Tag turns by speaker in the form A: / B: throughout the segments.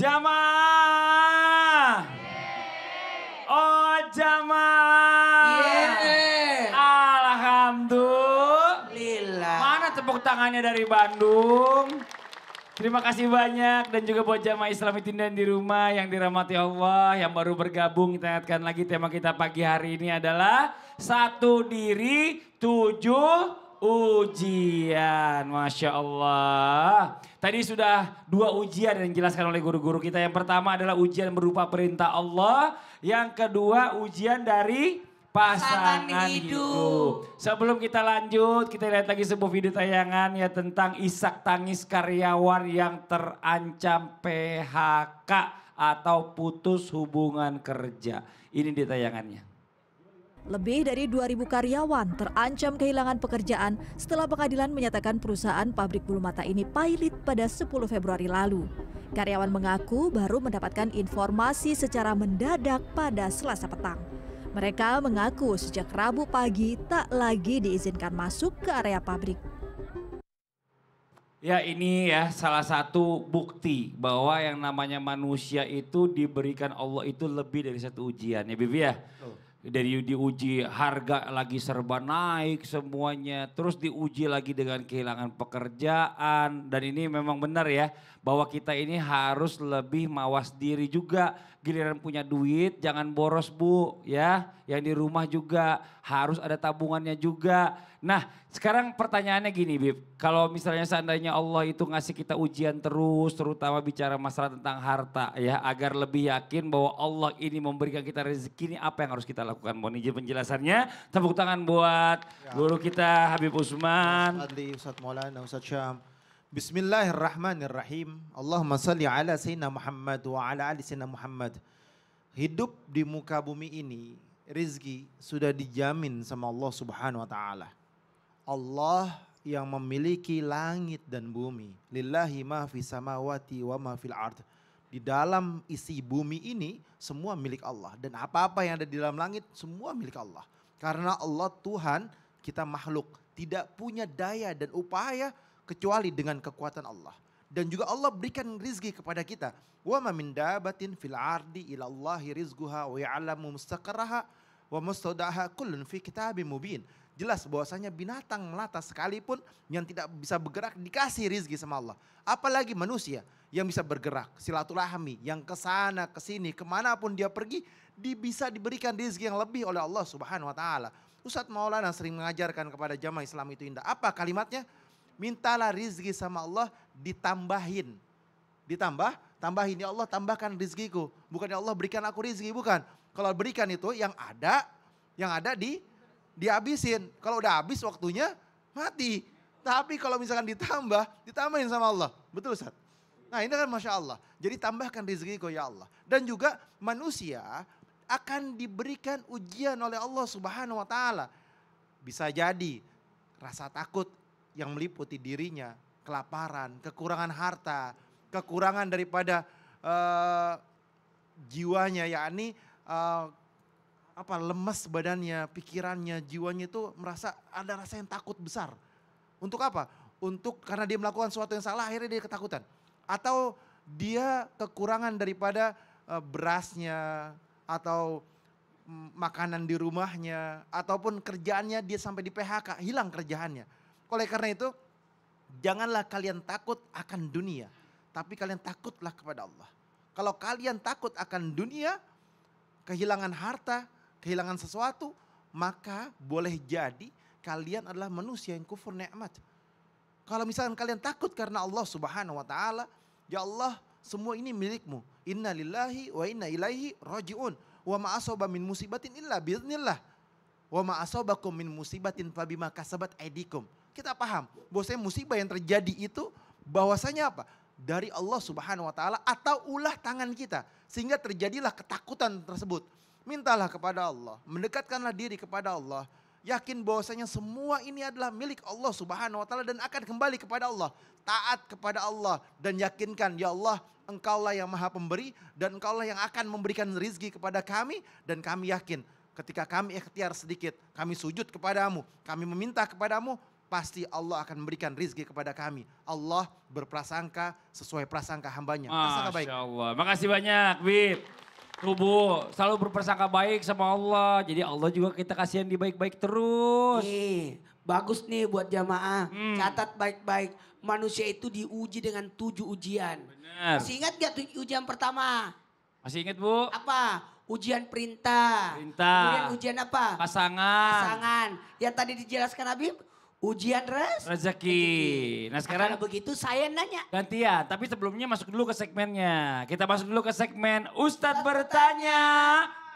A: Jamaah. Oh jamaah. Alhamdulillah. Mana tepuk tangannya dari Bandung? Terima kasih banyak dan juga buat jamaah Islam Itindan di rumah yang dirahmati Allah, yang baru bergabung. Kita ingatkan lagi tema kita pagi hari ini adalah satu diri, 7 ujian. Masya Allah. Tadi sudah 2 ujian yang dijelaskan oleh guru-guru kita. Yang pertama adalah ujian berupa perintah Allah. Yang kedua ujian dari pasangan hidup. Sebelum kita lanjut, kita lihat lagi sebuah video tayangan ya tentang isak tangis karyawan yang terancam PHK atau putus hubungan kerja. Ini di tayangannya.
B: Lebih dari 2.000 karyawan terancam kehilangan pekerjaan setelah pengadilan menyatakan perusahaan pabrik bulu mata ini pailit pada 10 Februari lalu. Karyawan mengaku baru mendapatkan informasi secara mendadak pada Selasa petang. Mereka mengaku sejak Rabu pagi tak lagi diizinkan masuk ke area pabrik.
A: Ya ini ya salah satu bukti bahwa yang namanya manusia itu diberikan Allah itu lebih dari satu ujian ya Bibi ya. Dari diuji harga lagi serba naik semuanya. Terus diuji lagi dengan kehilangan pekerjaan. Dan ini memang benar ya bahwa kita ini harus lebih mawas diri juga. Giliran punya duit jangan boros Bu ya. Yang di rumah juga harus ada tabungannya juga. Nah sekarang pertanyaannya gini Bib. Kalau misalnya seandainya Allah itu ngasih kita ujian terus terutama bicara masalah tentang harta ya. Agar lebih yakin bahwa Allah ini memberikan kita rezeki ini apa yang harus kita lakukan. Mohon izin penjelasannya. Tepuk tangan buat guru kita Habib Usman.
C: Ustaz Maulana, Ustaz Syam. Bismillahirrahmanirrahim. Allahumma salli ala Sayyidina Muhammad wa ala ali Sayyidina Muhammad. Hidup di muka bumi ini, rizki sudah dijamin sama Allah Subhanahu wa ta'ala. Allah yang memiliki langit dan bumi. Lillahi ma fi samawati wa ma fil ard. Di dalam isi bumi ini semua milik Allah. Dan apa-apa yang ada di dalam langit semua milik Allah. Karena Allah Tuhan, kita makhluk. Tidak punya daya dan upaya kecuali dengan kekuatan Allah. Dan juga Allah berikan rizki kepada kita. Wa ma min dabatin fil ardi ila Allahi rizquha wa ya'lamu mustaqarraha wa mustaudaha kullun fi kitabim mubin. Jelas bahwasanya binatang melata sekalipun yang tidak bisa bergerak dikasih rizki sama Allah. Apalagi manusia yang bisa bergerak, silaturahmi, yang kesana kesini, kemanapun dia pergi, bisa diberikan rizki yang lebih oleh Allah Subhanahu wa ta'ala. Ustaz Maulana sering mengajarkan kepada jamaah Islam itu indah. Apa kalimatnya? Mintalah rizki sama Allah ditambahin. Tambahin ya Allah tambahkan rizkiku. Bukan ya Allah berikan aku rizki, bukan. Kalau berikan itu yang ada dihabisin. Kalau udah habis waktunya mati. Tapi kalau misalkan ditambahin sama Allah. Betul Ustaz? Nah ini kan Masya Allah. Jadi tambahkan rizkiku ya Allah. Dan juga manusia akan diberikan ujian oleh Allah Subhanahu wa ta'ala. Bisa jadi rasa takut yang meliputi dirinya, kelaparan, kekurangan harta, kekurangan daripada jiwanya, yakni lemes badannya, pikirannya, jiwanya itu merasa ada rasa yang takut besar. Untuk apa? Karena dia melakukan sesuatu yang salah akhirnya dia ketakutan. Atau dia kekurangan daripada berasnya atau makanan di rumahnya ataupun kerjaannya dia sampai di PHK, hilang kerjaannya. Oleh karena itu, janganlah kalian takut akan dunia, tapi kalian takutlah kepada Allah. Kalau kalian takut akan dunia, kehilangan harta, kehilangan sesuatu, maka boleh jadi kalian adalah manusia yang kufur nikmat. Kalau misalkan kalian takut karena Allah Subhanahu wa ta'ala, ya Allah semua ini milikmu. Inna lillahi wa inna ilaihi raji'un. Wa ma asaba min musibatin illa biiznillah. Wa ma asabakum min musibatin fabima kasabat aydikum. Kita paham bahwasanya musibah yang terjadi itu bahwasanya apa? Dari Allah Subhanahu wa ta'ala atau ulah tangan kita. Sehingga terjadilah ketakutan tersebut. Mintalah kepada Allah, mendekatkanlah diri kepada Allah. Yakin bahwasanya semua ini adalah milik Allah Subhanahu wa ta'ala dan akan kembali kepada Allah. Taat kepada Allah dan yakinkan ya Allah Engkaulah yang maha pemberi dan Engkaulah yang akan memberikan rizki kepada kami. Dan kami yakin ketika kami ikhtiar sedikit, kami sujud kepadamu, kami meminta kepadamu, pasti Allah akan memberikan rizki kepada kami. Allah berprasangka sesuai prasangka hambanya. Prasangka baik.
A: Masya Allah. Makasih banyak, Bib. Tuh Bu, selalu berprasangka baik sama Allah. Jadi Allah juga kita kasihan di baik-baik terus.
D: Nih, bagus nih buat jamaah. Catat baik-baik. Manusia itu diuji dengan 7 ujian.
A: Benar.
D: Masih ingat gak ujian pertama?
A: Masih ingat Bu?
D: Apa? Ujian perintah.
A: Perintah.
D: Kemudian ujian apa?
A: Pasangan.
D: Pasangan. Yang tadi dijelaskan Habib, ujian
A: Rezeki. Nah sekarang
D: Kalau begitu saya nanya.
A: gantian, tapi sebelumnya masuk dulu ke segmennya. Kita masuk dulu ke segmen Ustadz bertanya,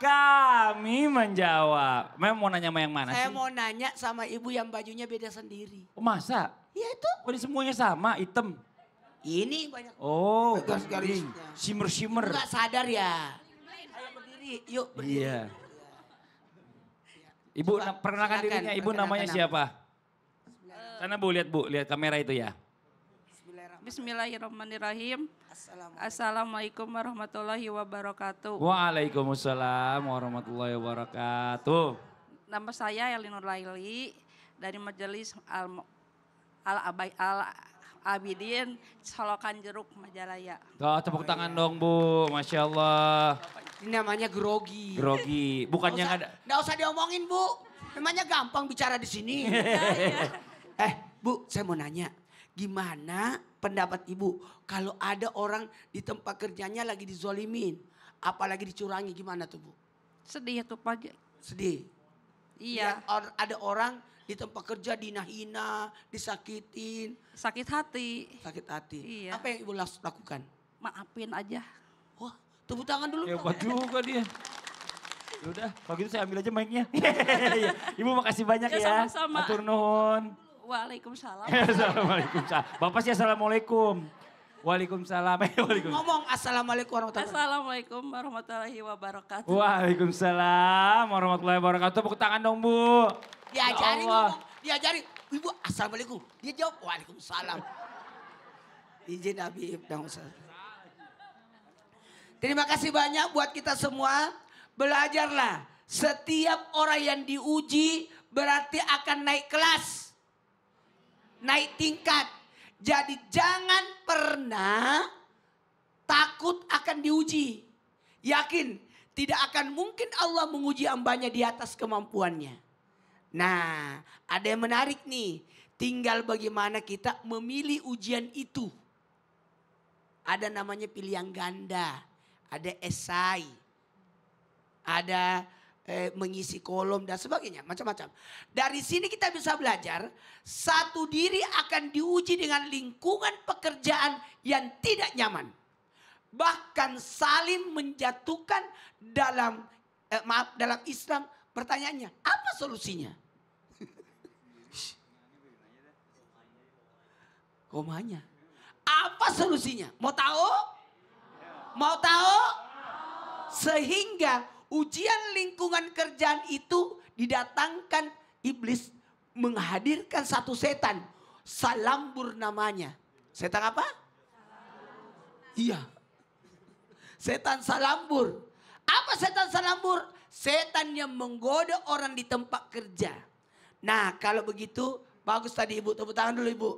A: kami menjawab. Memang mau nanya sama yang mana
D: Saya
A: sih?
D: mau nanya sama ibu yang bajunya beda sendiri.
A: Oh masa?
D: Iya itu.
A: Oh ini semuanya sama, hitam.
D: Ini banyak.
A: Oh,
D: Garis-garisnya.
A: shimmer-shimmer.
D: Enggak sadar ya. Ayo berdiri, yuk berdiri.
A: Iya. Ibu
D: Coba,
A: perkenalkan
D: silakan,
A: dirinya, ibu
D: perkenalkan
A: namanya
D: nama.
A: siapa? Sana Bu, lihat kamera itu ya.
E: Bismillahirrahmanirrahim.
D: Assalamualaikum.
E: Assalamualaikum warahmatullahi wabarakatuh.
A: Waalaikumsalam warahmatullahi wabarakatuh.
E: Nama saya Elinur Laili dari Majelis Al-Abidin Solokan Jeruk Majalaya.
A: Tuh, tepuk tangan dong Bu, Masya Allah.
D: Ini namanya grogi.
A: Grogi, bukannya nggak ada.
D: Nggak usah diomongin Bu. Memangnya gampang bicara di sini. Bu, saya mau nanya. Gimana pendapat Ibu kalau ada orang di tempat kerjanya lagi dizolimin. Apalagi dicurangi, gimana tuh Bu?
E: Sedih tuh Pak.
D: Sedih.
E: Iya,
D: Lihat ada orang di tempat kerja dihina, disakitin,
E: sakit hati.
D: sakit hati.
E: Iya.
D: Apa yang Ibu lakukan?
E: Maafin aja.
D: Wah, tepuk tangan dulu.
A: Hebat juga dia. Yaudah, kalau gitu saya ambil aja mic-nya. Ibu makasih banyak
E: Ya,
A: ya.
E: sama-sama.
A: Atur nuhun.
E: Waalaikumsalam.
A: Assalamualaikum. Bapak sih assalamualaikum. Waalaikumsalam. Waalaikumsalam.
D: Ngomong assalamualaikum warahmatullahi wabarakatuh.
E: Assalamualaikum warahmatullahi wabarakatuh.
A: Waalaikumsalam warahmatullahi wabarakatuh. Tepuk tangan dong Bu.
D: Diajari
A: Ya Allah.
D: ngomong, diajari. Ibu assalamualaikum. Dia jawab waalaikumsalam. Izin Habib dan Ustaz. Terima kasih banyak buat kita semua. Belajarlah. Setiap orang yang diuji berarti akan naik kelas. Naik tingkat. Jadi jangan pernah takut akan diuji. Yakin tidak akan mungkin Allah menguji hambanya di atas kemampuannya. Nah, ada yang menarik nih. Tinggal bagaimana kita memilih ujian itu. Ada namanya pilihan ganda. Ada esai. Ada mengisi kolom dan sebagainya. Macam-macam. Dari sini kita bisa belajar. Satu diri akan diuji dengan lingkungan pekerjaan yang tidak nyaman. Bahkan saling menjatuhkan dalam dalam Islam. Pertanyaannya, apa solusinya? Komanya. Apa solusinya? Mau tahu? Mau tahu? Sehingga ujian lingkungan kerjaan itu didatangkan iblis menghadirkan satu setan. Salambur namanya. Setan apa? Iya. Setan salambur. Apa setan salambur? Setan yang menggoda orang di tempat kerja. Nah kalau begitu bagus tadi Ibu. Tepuk tangan dulu Ibu.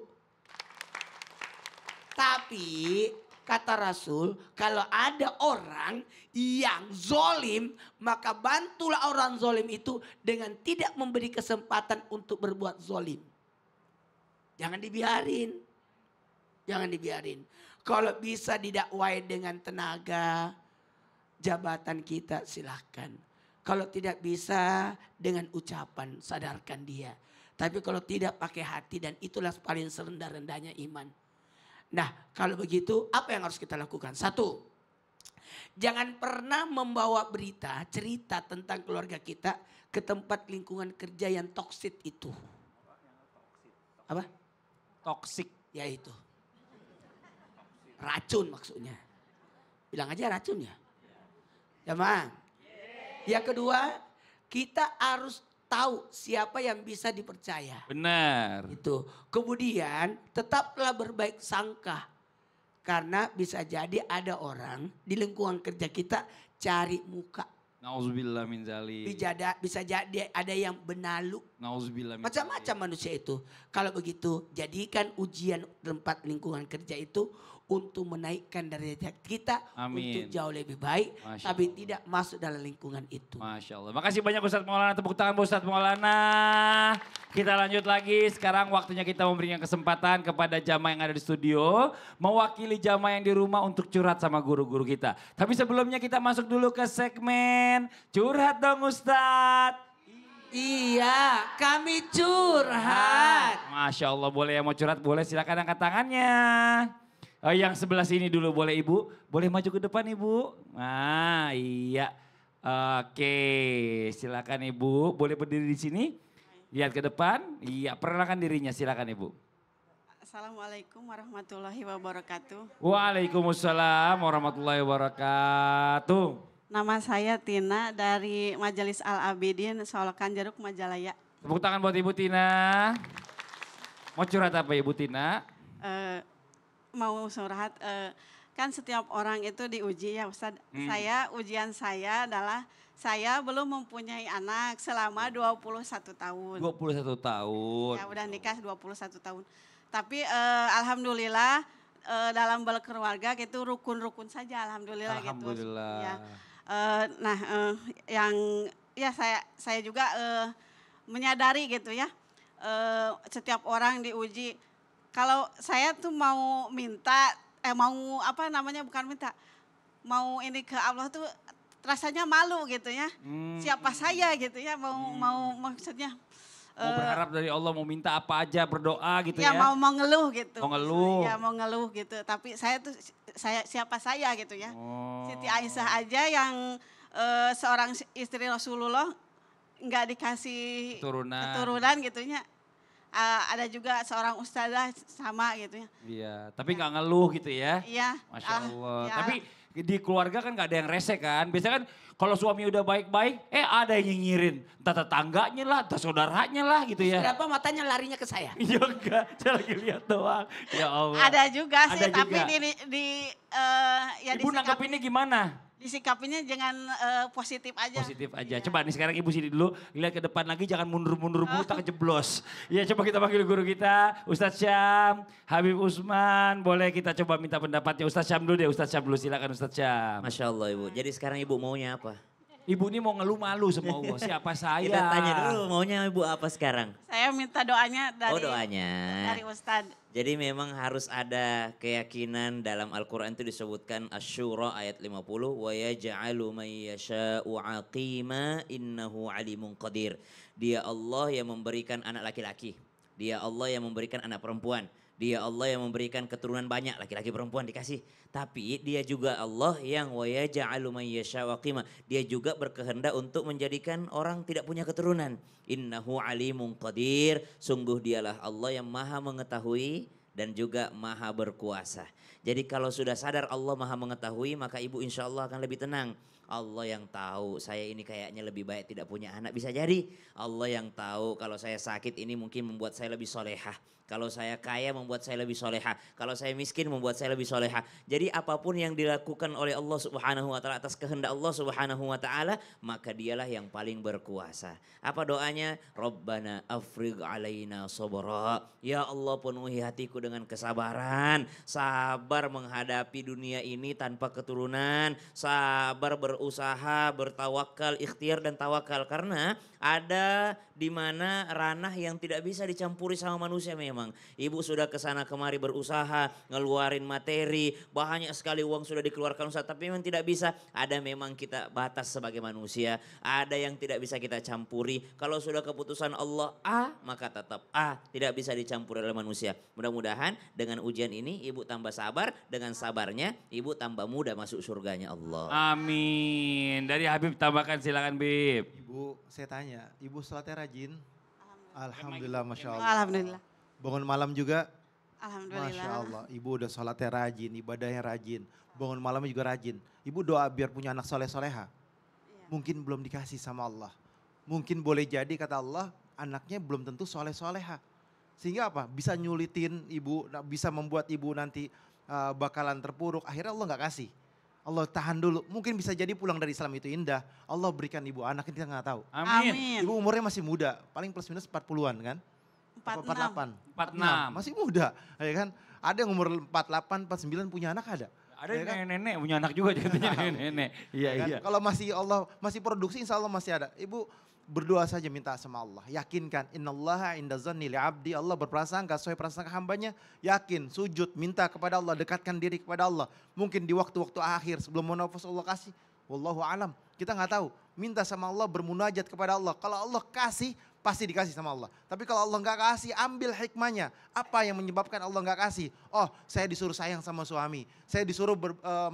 D: Tapi kata Rasul, kalau ada orang yang zolim, maka bantulah orang zolim itu dengan tidak memberi kesempatan untuk berbuat zolim. Jangan dibiarin. Jangan dibiarin. Kalau bisa didakwai dengan tenaga, jabatan kita silahkan. Kalau tidak bisa dengan ucapan, sadarkan dia. Tapi kalau tidak pakai hati dan itulah paling serendah-rendahnya iman. Nah kalau begitu apa yang harus kita lakukan? Satu, jangan pernah membawa berita, cerita tentang keluarga kita ke tempat lingkungan kerja yang toksik itu. Apa?
A: Toksik.
D: Ya itu. Racun maksudnya. Bilang aja racun ya. Ya Mang. Yang kedua, kita harus tahu siapa yang bisa dipercaya.
A: Benar.
D: Itu. Kemudian tetaplah berbaik sangka. Karena bisa jadi ada orang di lingkungan kerja kita cari muka.
A: Nauzubillah min zalik.
D: Bisa jadi ada yang benalu.
A: Nauzubillah.
D: Macam-macam manusia itu. Kalau begitu, jadikan ujian tempat lingkungan kerja itu untuk menaikkan derajat kita
A: Amin.
D: untuk jauh lebih baik,
A: Masya
D: tapi
A: Allah.
D: tidak masuk dalam lingkungan itu.
A: Masya Allah. Makasih banyak Ustadz Maulana. Tepuk tangan buat Ustadz Maulana. Kita lanjut lagi. Sekarang waktunya kita memberikan kesempatan kepada jamaah yang ada di studio. Mewakili jamaah yang di rumah untuk curhat sama guru-guru kita. Tapi sebelumnya kita masuk dulu ke segmen Curhat Dong Ustadz.
D: Iya, kami curhat.
A: Masya Allah, boleh yang mau curhat boleh silakan angkat tangannya. Yang sebelah sini dulu boleh Ibu. Boleh maju ke depan Ibu. Nah iya. Oke, silakan Ibu. Boleh berdiri di sini. Lihat ke depan. Iya, perkenalkan dirinya silakan Ibu.
E: Assalamualaikum warahmatullahi wabarakatuh.
A: Waalaikumsalam warahmatullahi wabarakatuh.
E: Nama saya Tina dari Majelis Al-Abidin, Solokan Jeruk, Majalaya.
A: Tepuk tangan buat Ibu Tina. Mau curhat apa Ibu Tina?
E: Mau curhat, kan setiap orang itu diuji ya Ustadz. Ujian saya adalah saya belum mempunyai anak selama 21 tahun.
A: 21 tahun.
E: Ya udah nikah 21 tahun. Tapi alhamdulillah dalam berkeluarga gitu rukun-rukun saja alhamdulillah,
A: Alhamdulillah.
E: gitu. Ya. Yang ya saya juga menyadari gitu ya. Setiap orang diuji. Kalau saya tuh mau minta, mau apa namanya bukan minta, mau ini ke Allah tuh rasanya malu gitu ya. Siapa saya gitu ya, mau maksudnya.
A: Mau berharap dari Allah, mau minta apa aja, berdoa gitu ya.
E: Ya mau ngeluh gitu.
A: Mau ngeluh.
E: Ya mau ngeluh gitu, tapi siapa saya gitu ya.
A: Oh.
E: Siti Aisyah aja yang seorang istri Rasulullah nggak dikasih keturunan gitunya. Ada juga seorang ustazah sama gitu ya.
A: Iya, tapi nggak ngeluh gitu ya.
E: Iya.
A: Masya Allah.
E: Ya.
A: Tapi di keluarga kan nggak ada yang rese kan. Biasanya kan kalau suami udah baik-baik, ada yang nyinyirin. Entah tetangganya lah, entah saudaranya lah gitu ya.
D: Kenapa matanya larinya ke saya?
A: Iya enggak, saya lagi lihat doang. Ya Allah.
E: Ada juga sih,
A: Ada
E: tapi
A: juga.
E: ya
A: Ibu nanggapinnya gimana?
E: disikapinya jangan positif aja.
A: Positif aja.
E: Iya.
A: Coba nih sekarang Ibu sini dulu. Lihat ke depan lagi jangan mundur-mundur mulu tak jeblos. Ya coba kita panggil guru kita. Ustadz Syam, Habib Usman. Boleh kita coba minta pendapatnya Ustadz Syam dulu deh. Ustadz Syam dulu silakan Ustadz Syam.
F: Masya Allah Ibu. Jadi sekarang Ibu maunya apa?
A: Ibu ini mau ngeluh malu sama Allah. Siapa saya?
F: Kita tanya dulu maunya Ibu apa sekarang?
E: Saya minta doanya
F: Oh doanya.
E: dari Ustadz.
F: Jadi memang harus ada keyakinan dalam Al-Quran itu disebutkan Asy-Syura ayat 50. Wa yaj'alu may yasha'u aqima innahu alimun qadir. Dia Allah yang memberikan anak laki-laki. Dia Allah yang memberikan anak perempuan. Dia Allah yang memberikan keturunan banyak, laki-laki perempuan dikasih. Tapi dia juga Allah yang wa yaj'alu may yasha'u aqima. Dia juga berkehendak untuk menjadikan orang tidak punya keturunan. Innahu alimun qadir. Sungguh dialah Allah yang maha mengetahui dan juga maha berkuasa. Jadi kalau sudah sadar Allah maha mengetahui, maka ibu insya Allah akan lebih tenang. Allah yang tahu saya ini kayaknya lebih baik tidak punya anak, bisa jadi. Allah yang tahu kalau saya sakit ini mungkin membuat saya lebih solehah. Kalau saya kaya membuat saya lebih soleha. Kalau saya miskin membuat saya lebih soleha. Jadi apapun yang dilakukan oleh Allah Subhanahu wa taala atas kehendak Allah Subhanahu wa taala, maka dialah yang paling berkuasa. Apa doanya? Rabbana afrigh alaina sabra. Ya Allah, penuhi hatiku dengan kesabaran. Sabar menghadapi dunia ini tanpa keturunan. Sabar berusaha, bertawakal, ikhtiar dan tawakal. Karena ada di mana ranah yang tidak bisa dicampuri sama manusia memang. Ibu sudah kesana kemari berusaha, ngeluarin materi, banyak sekali uang sudah dikeluarkan Ustaz. Tapi memang tidak bisa, ada memang kita batas sebagai manusia. Ada yang tidak bisa kita campuri. Kalau sudah keputusan Allah A, maka tetap A. Tidak bisa dicampuri oleh manusia. Mudah-mudahan dengan ujian ini ibu tambah sabar. Dengan sabarnya ibu tambah mudah masuk surganya Allah.
A: Amin. Dari Habib tambahkan silakan Bib.
C: Ibu, saya tanya, ibu sholatnya rajin? Alhamdulillah, Masya Allah.
E: Alhamdulillah.
C: Bangun malam juga?
E: Alhamdulillah.
C: Masya Allah, ibu udah sholatnya rajin, ibadahnya rajin. Bangun malamnya juga rajin. Ibu doa biar punya anak soleh-soleha. Mungkin belum dikasih sama Allah. Mungkin boleh jadi kata Allah, anaknya belum tentu soleh-soleha. Sehingga apa? Bisa nyulitin ibu, bisa membuat ibu nanti bakalan terpuruk. Akhirnya Allah gak kasih. Allah tahan dulu. Mungkin bisa jadi pulang dari Islam itu indah. Allah berikan ibu anak, kita nggak tahu.
A: Amin.
C: Ibu umurnya masih muda, paling plus minus 40-an kan?
E: 46.
A: 46.
C: Masih muda, ya kan? Ada yang umur 48, 49 punya anak ada.
A: Ada
C: Ya kan?
A: nenek-nenek punya anak juga katanya nenek-nenek. Iya,
C: Ya kan?
A: iya.
C: Kalau masih Allah masih produksi, insya Allah masih ada. Ibu berdoa saja minta sama Allah. Yakinkan, innallaha inda zanni li'abdi. Allah berprasangka sesuai prasangka hambanya. Yakin, sujud, minta kepada Allah, dekatkan diri kepada Allah. Mungkin di waktu-waktu akhir sebelum menafas Allah kasih. Wallahu alam. Kita nggak tahu. Minta sama Allah, bermunajat kepada Allah. Kalau Allah kasih, pasti dikasih sama Allah. Tapi kalau Allah nggak kasih, ambil hikmahnya. Apa yang menyebabkan Allah nggak kasih? Oh, saya disuruh sayang sama suami. Saya disuruh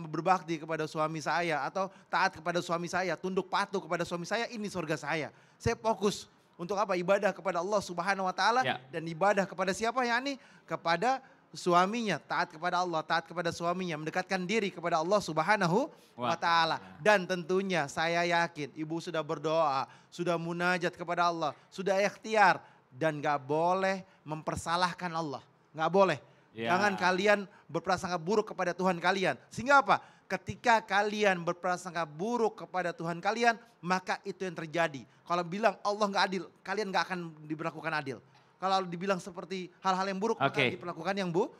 C: berbakti kepada suami saya. Atau taat kepada suami saya. Tunduk patuh kepada suami saya. Ini surga saya. Saya fokus untuk apa? Ibadah kepada Allah Subhanahu Wa Taala.
A: Ya.
C: Dan ibadah kepada siapa? Yakni kepada suaminya. Taat kepada Allah, taat kepada suaminya. Mendekatkan diri kepada Allah Subhanahu Wa Taala. Dan tentunya saya yakin ibu sudah berdoa, sudah munajat kepada Allah, sudah ikhtiar. Dan gak boleh mempersalahkan Allah. Gak boleh.
A: Ya.
C: Jangan kalian berprasangka buruk kepada Tuhan kalian. Sehingga apa? Ketika kalian berprasangka buruk kepada Tuhan kalian, maka itu yang terjadi. Kalau bilang Allah gak adil, kalian gak akan diberlakukan adil. Kalau dibilang seperti hal-hal yang buruk, maka diperlakukan yang
A: buruk.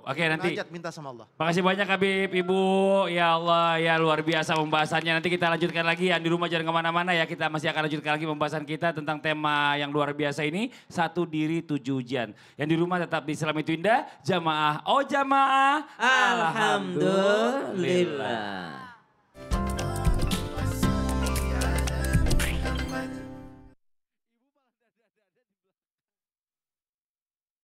A: Oke, nanti.
C: Munajat minta sama Allah.
A: Makasih banyak Habib, Ibu. Ya Allah, ya luar biasa pembahasannya. Nanti kita lanjutkan lagi. Yang di rumah jangan kemana-mana ya. Kita masih akan lanjutkan lagi pembahasan kita tentang tema yang luar biasa ini. 1 diri 7 ujian. Yang di rumah tetap di Islam itu indah. Jamaah. Oh jamaah.
F: Alhamdulillah.